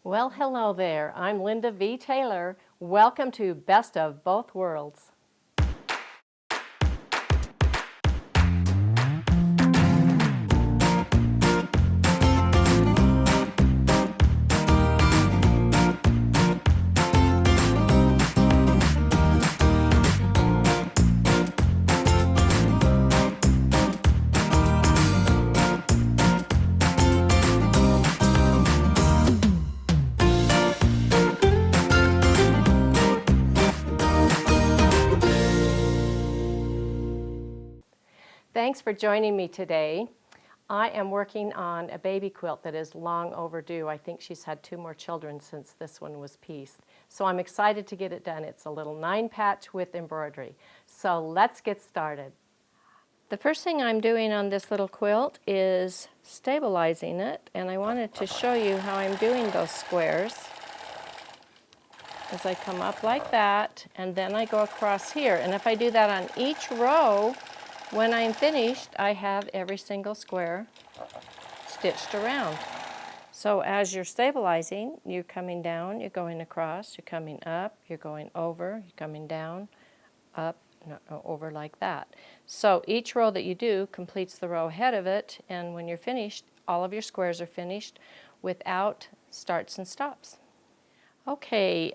Well, hello there. I'm Linda V. Taylor. Welcome to Best of Both Worlds. Thanks for joining me today. I am working on a baby quilt that is long overdue. I think she's had 2 more children since this one was pieced. So I'm excited to get it done. It's a little 9-patch with embroidery. So let's get started. The first thing I'm doing on this little quilt is stabilizing it, and I wanted to show you how I'm doing those squares. As I come up like that, and then I go across here. And if I do that on each row, when I'm finished, I have every single square stitched around. So as you're stabilizing, you're coming down, you're going across, you're coming up, you're going over, you're coming down, up, over like that. So each row that you do completes the row ahead of it, and when you're finished, all of your squares are finished without starts and stops. Okay,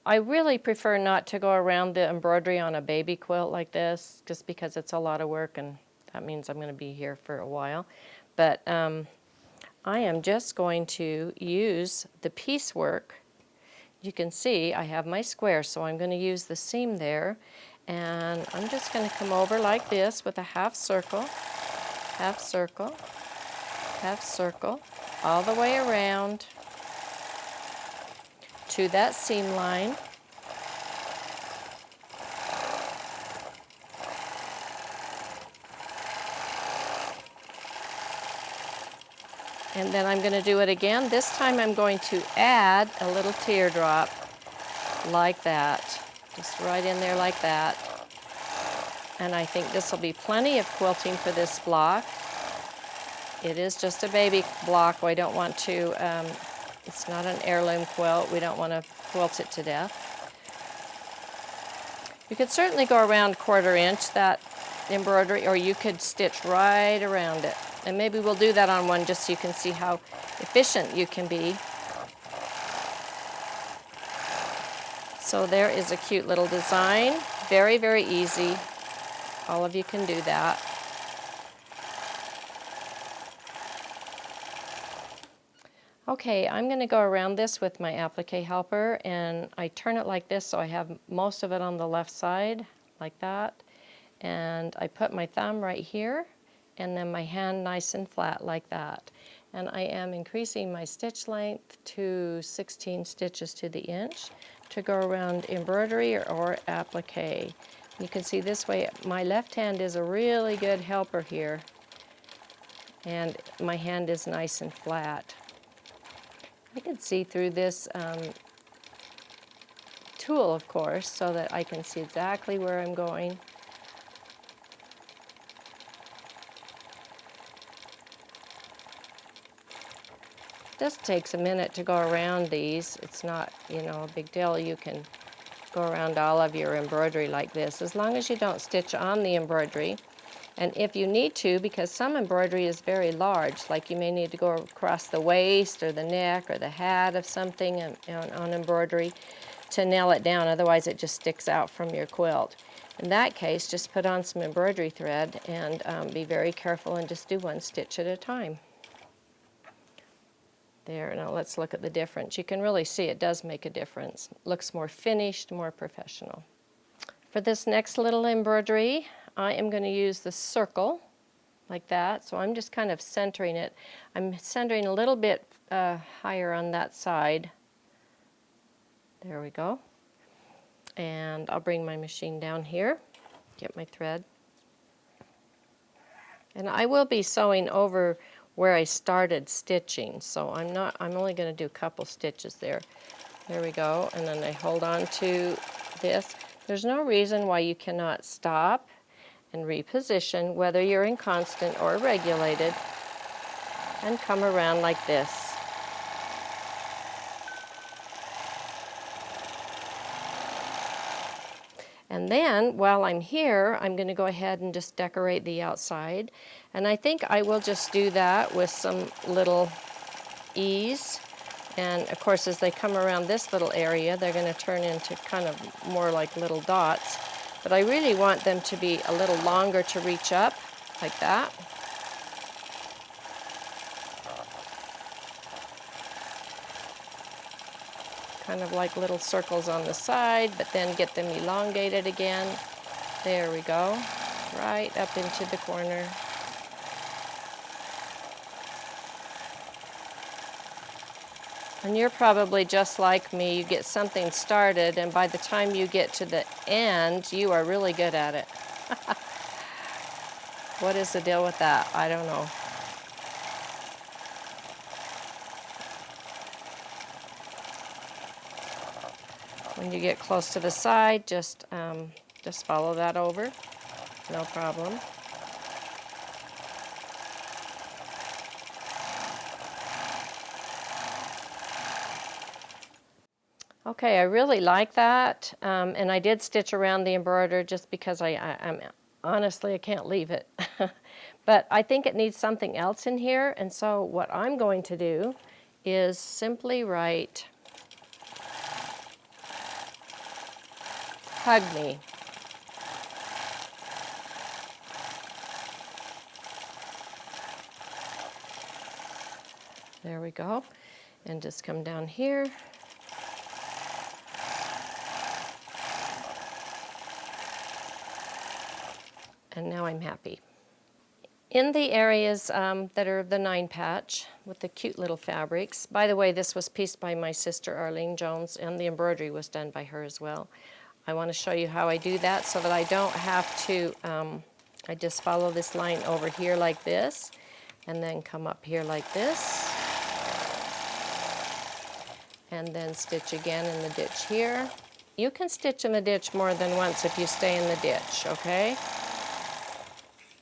I really prefer not to go around the embroidery on a baby quilt like this, just because it's a lot of work, and that means I'm going to be here for a while. But I am just going to use the piecework. You can see I have my square, so I'm going to use the seam there, and I'm just going to come over like this with a half circle, half circle, half circle, all the way around to that seam line. And then I'm going to do it again. This time I'm going to add a little teardrop like that, just right in there like that. And I think this will be plenty of quilting for this block. It is just a baby block. We don't want to, it's not an heirloom quilt. We don't want to quilt it to death. You could certainly go around 1/4 inch that embroidery, or you could stitch right around it. And maybe we'll do that on one just so you can see how efficient you can be. So there is a cute little design. Very, very easy. All of you can do that. Okay, I'm going to go around this with my applique helper, and I turn it like this so I have most of it on the left side, like that. And I put my thumb right here, and then my hand nice and flat like that. And I am increasing my stitch length to 16 stitches to the inch to go around embroidery or applique. You can see this way my left hand is a really good helper here, and my hand is nice and flat. I can see through this tool, of course, so that I can see exactly where I'm going. Just takes a minute to go around these. It's not, a big deal. You can go around all of your embroidery like this, as long as you don't stitch on the embroidery. And if you need to, because some embroidery is very large, like you may need to go across the waist or the neck or the hat of something on embroidery to nail it down, otherwise it just sticks out from your quilt. In that case, just put on some embroidery thread and be very careful and just do 1 stitch at a time. There, now let's look at the difference. You can really see it does make a difference. Looks more finished, more professional. For this next little embroidery, I am going to use the circle like that. So I'm just kind of centering it. I'm centering a little bit higher on that side. There we go. And I'll bring my machine down here, get my thread. And I will be sewing over where I started stitching, so I'm only going to do a couple stitches there. There we go, and then I hold on to this. There's no reason why you cannot stop and reposition, whether you're in constant or regulated, and come around like this. And then while I'm here, I'm going to go ahead and just decorate the outside. And I think I will just do that with some little ease. And of course, as they come around this little area, they're going to turn into kind of more like little dots. But I really want them to be a little longer to reach up, like that. Kind of like little circles on the side, but then get them elongated again. There we go, right up into the corner. And you're probably just like me. You get something started, and by the time you get to the end, you are really good at it. What is the deal with that? I don't know. When you get close to the side, just follow that over, no problem. Okay, I really like that, and I did stitch around the embroidery just because I'm honestly, I can't leave it. But I think it needs something else in here, and so what I'm going to do is simply write "Hug Me." There we go, and just come down here. And now I'm happy. In the areas that are the 9 patch with the cute little fabrics, by the way, this was pieced by my sister Arlene Jones, and the embroidery was done by her as well. I want to show you how I do that so that I don't have to, I just follow this line over here like this, and then come up here like this, and then stitch again in the ditch here. You can stitch in the ditch more than once if you stay in the ditch, okay?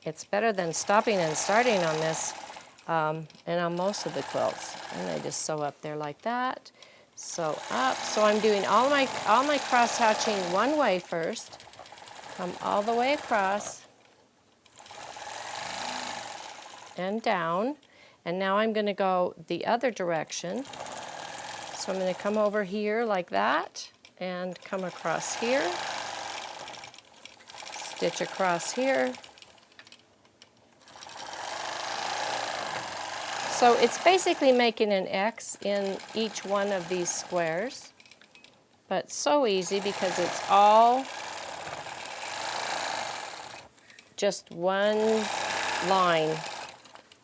It's better than stopping and starting on this and on most of the quilts. And I just sew up there like that, sew up. So I'm doing all my cross hatching one way first, come all the way across and down. And now I'm going to go the other direction. So I'm going to come over here like that and come across here, stitch across here. So it's basically making an X in each one of these squares, but so easy because it's all just one line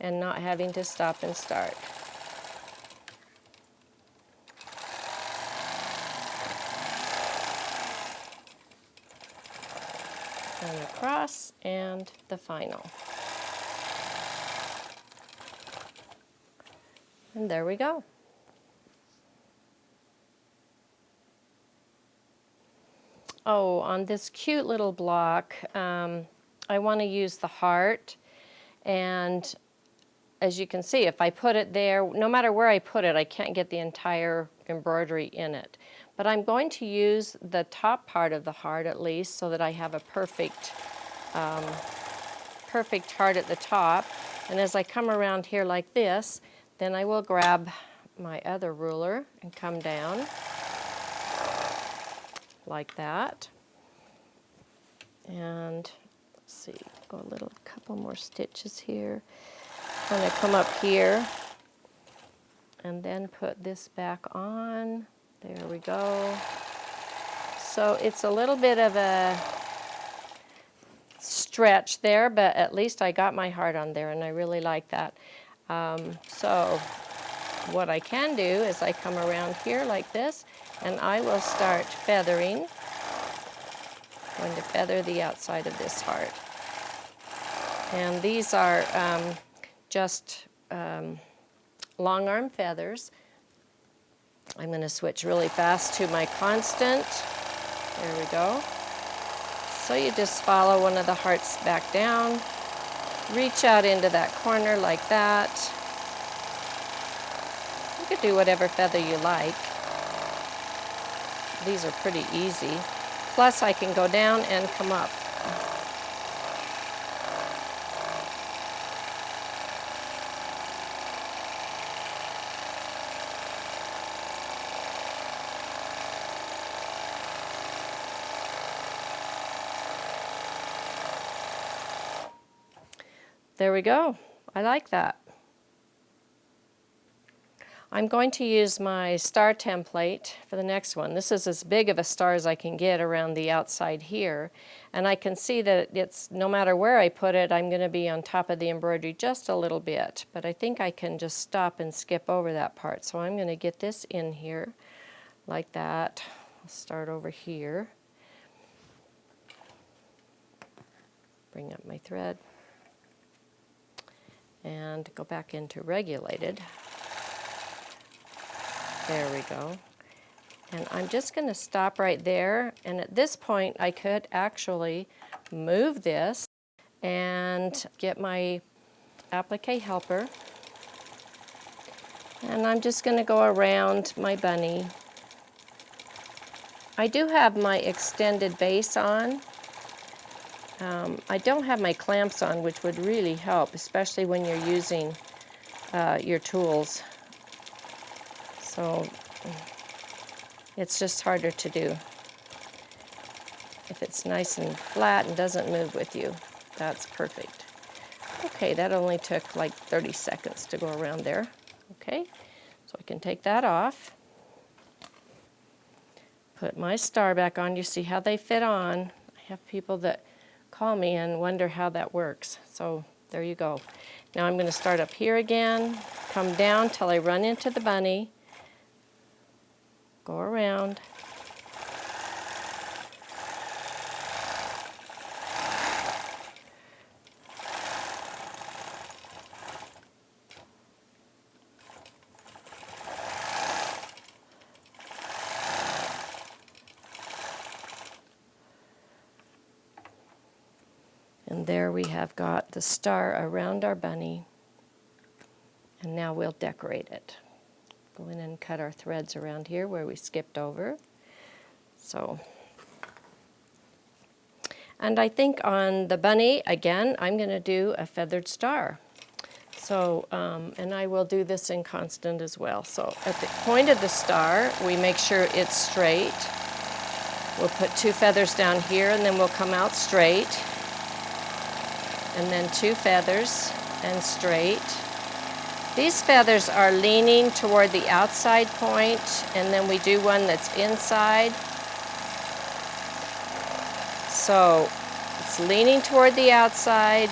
and not having to stop and start. And across, and the final. And there we go. Oh, on this cute little block, I want to use the heart. And as you can see, if I put it there, no matter where I put it, I can't get the entire embroidery in it. But I'm going to use the top part of the heart at least so that I have a perfect heart at the top. And as I come around here like this, then I will grab my other ruler and come down like that. And let's see, go a couple more stitches here. Kind of come up here and then put this back on. There we go. So it's a little bit of a stretch there, but at least I got my heart on there, and I really like that. So what I can do is I come around here like this, and I will start feathering. I'm going to feather the outside of this heart. And these are just long arm feathers. I'm going to switch really fast to my constant. There we go. So you just follow one of the hearts back down, reach out into that corner like that. You could do whatever feather you like. These are pretty easy. Plus I can go down and come up. There we go. I like that. I'm going to use my star template for the next one. This is as big of a star as I can get around the outside here. And I can see that it's, no matter where I put it, I'm going to be on top of the embroidery just a little bit. But I think I can just stop and skip over that part. So I'm going to get this in here like that. I'll start over here. Bring up my thread. And go back into regulated. There we go. And I'm just going to stop right there. And at this point, I could actually move this and get my applique helper. And I'm just going to go around my bunny. I do have my extended base on. I don't have my clamps on, which would really help, especially when you're using your tools. So it's just harder to do. If it's nice and flat and doesn't move with you, that's perfect. Okay, that only took like 30 seconds to go around there. Okay, so I can take that off. Put my star back on. You see how they fit on. I have people that call me and wonder how that works. So there you go. Now I'm going to start up here again, come down till I run into the bunny, go around. And there we have got the star around our bunny. And now we'll decorate it. Go in and cut our threads around here where we skipped over. So, and I think on the bunny, again, I'm going to do a feathered star. So, and I will do this in constant as well. So at the point of the star, we make sure it's straight. We'll put 2 feathers down here, and then we'll come out straight. And then 2 feathers and straight. These feathers are leaning toward the outside point, and then we do one that's inside. So it's leaning toward the outside,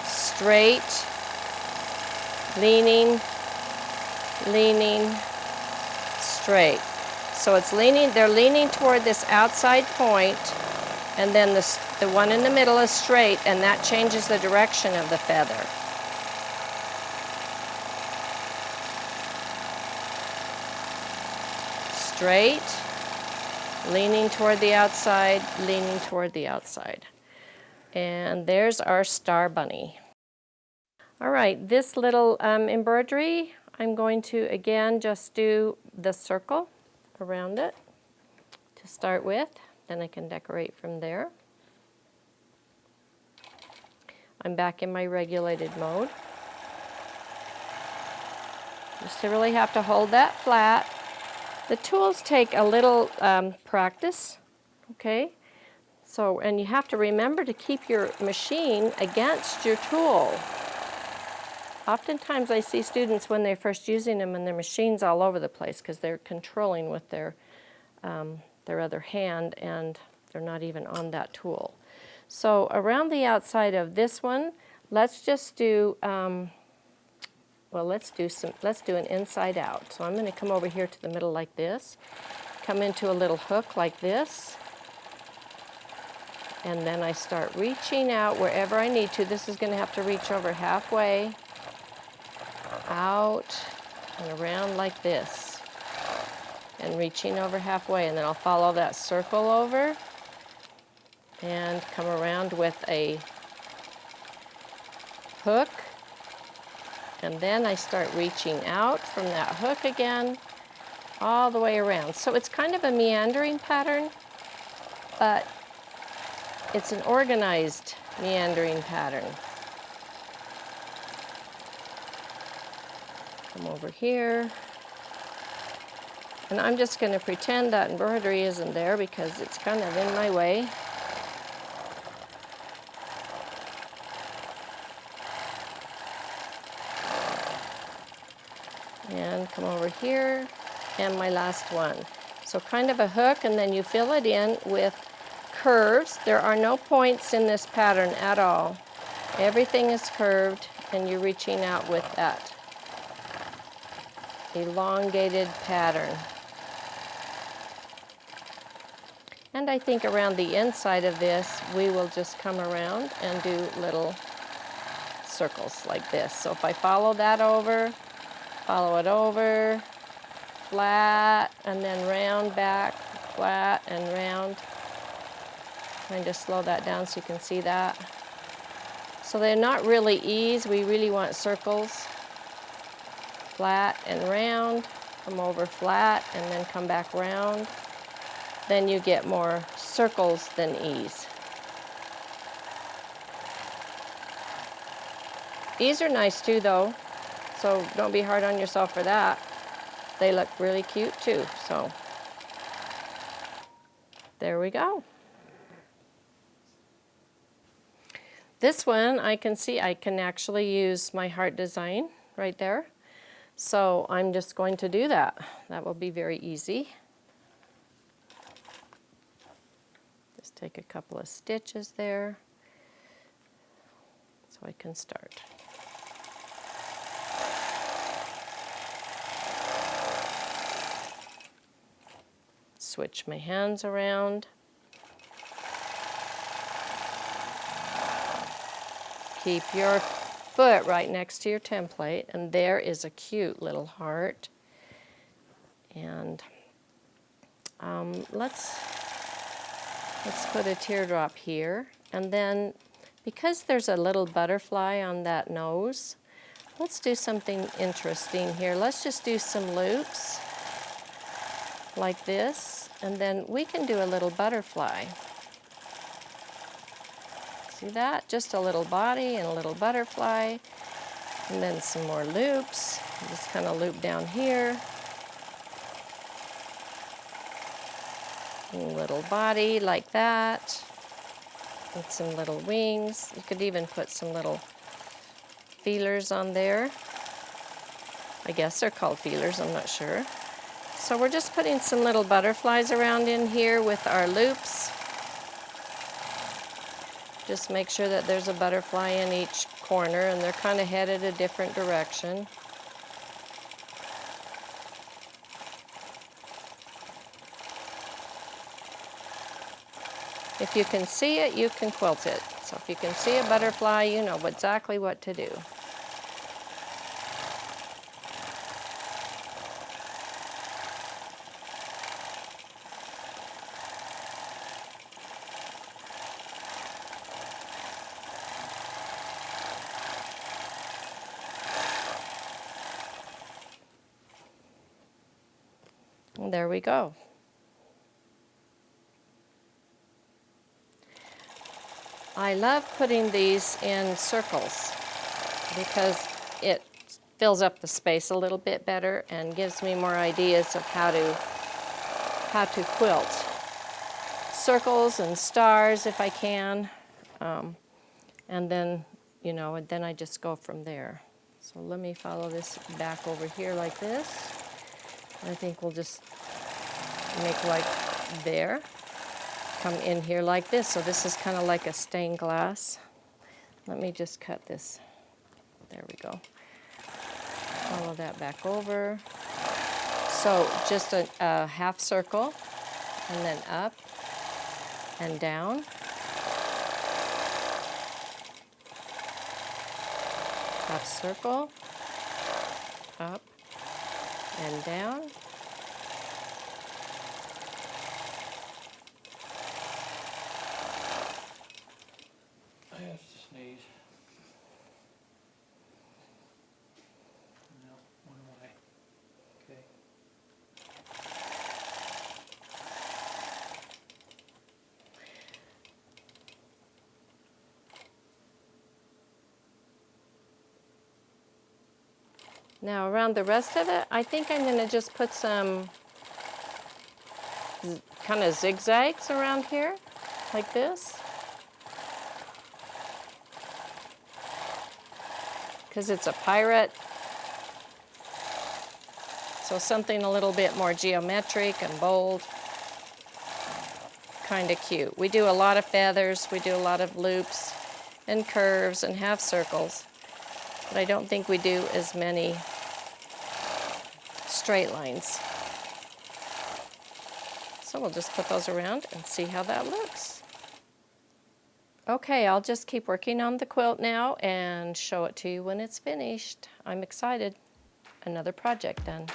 straight, leaning, straight. So it's leaning, they're leaning toward this outside point, and then the one in the middle is straight, and that changes the direction of the feather. Straight, leaning toward the outside, leaning toward the outside. And there's our star bunny. All right, this little embroidery, I'm going to again just do the circle around it to start with. Then I can decorate from there. I'm back in my regulated mode. Just to really have to hold that flat. The tools take a little practice, okay? So, and you have to remember to keep your machine against your tool. Oftentimes I see students when they're first using them and their machine's all over the place because they're controlling with their other hand and they're not even on that tool. So around the outside of this one, let's just do, let's do an inside out. So I'm going to come over here to the middle like this, come into a little hook like this, and then I start reaching out wherever I need to. This is going to have to reach over halfway, out, and around like this, and reaching over halfway, and then I'll follow that circle over and come around with a hook, and then I start reaching out from that hook again all the way around. So it's kind of a meandering pattern, but it's an organized meandering pattern. Come over here. And I'm just going to pretend that embroidery isn't there because it's kind of in my way. And come over here, and my last one. So kind of a hook, and then you fill it in with curves. There are no points in this pattern at all. Everything is curved, and you're reaching out with that elongated pattern. And I think around the inside of this, we will just come around and do little circles like this. So if I follow that over, follow it over, flat, and then round back, flat and round. Trying to slow that down so you can see that. So they're not really E's, we really want circles. Flat and round, come over flat, and then come back round. Then you get more circles than E's. E's are nice too though, so don't be hard on yourself for that. They look really cute too, so there we go. This one I can see I can actually use my heart design right there. So I'm just going to do that. That will be very easy. Just take a couple of stitches there so I can start. Switch my hands around. Keep your foot right next to your template, and there is a cute little heart. And let's put a teardrop here, and then because there's a little butterfly on that nose, let's do something interesting here. Let's just do some loops like this, and then we can do a little butterfly. See that? Just a little body and a little butterfly, and then some more loops. Just kind of loop down here. A little body like that, with some little wings. You could even put some little feelers on there. I guess they're called feelers, I'm not sure. So we're just putting some little butterflies around in here with our loops. Just make sure that there's a butterfly in each corner, and they're kind of headed a different direction. If you can see it, you can quilt it. So if you can see a butterfly, you know exactly what to do. And there we go. I love putting these in circles because it fills up the space a little bit better and gives me more ideas of how to quilt. Circles and stars if I can, and then, you know, and then I just go from there. So let me follow this back over here like this. I think we'll just make like there. Come in here like this. So this is kind of like a stained glass. Let me just cut this. There we go. Follow that back over. So just a half circle, and then up and down. Half circle, up and down. I have to sneeze. No, one way. Okay. Now around the rest of it, I think I'm going to just put some kind of zigzags around here, like this. Because it's a pirate. So something a little bit more geometric and bold. Kind of cute. We do a lot of feathers, we do a lot of loops and curves and half circles, but I don't think we do as many straight lines. So we'll just put those around and see how that looks. Okay, I'll just keep working on the quilt now and show it to you when it's finished. I'm excited. Another project done.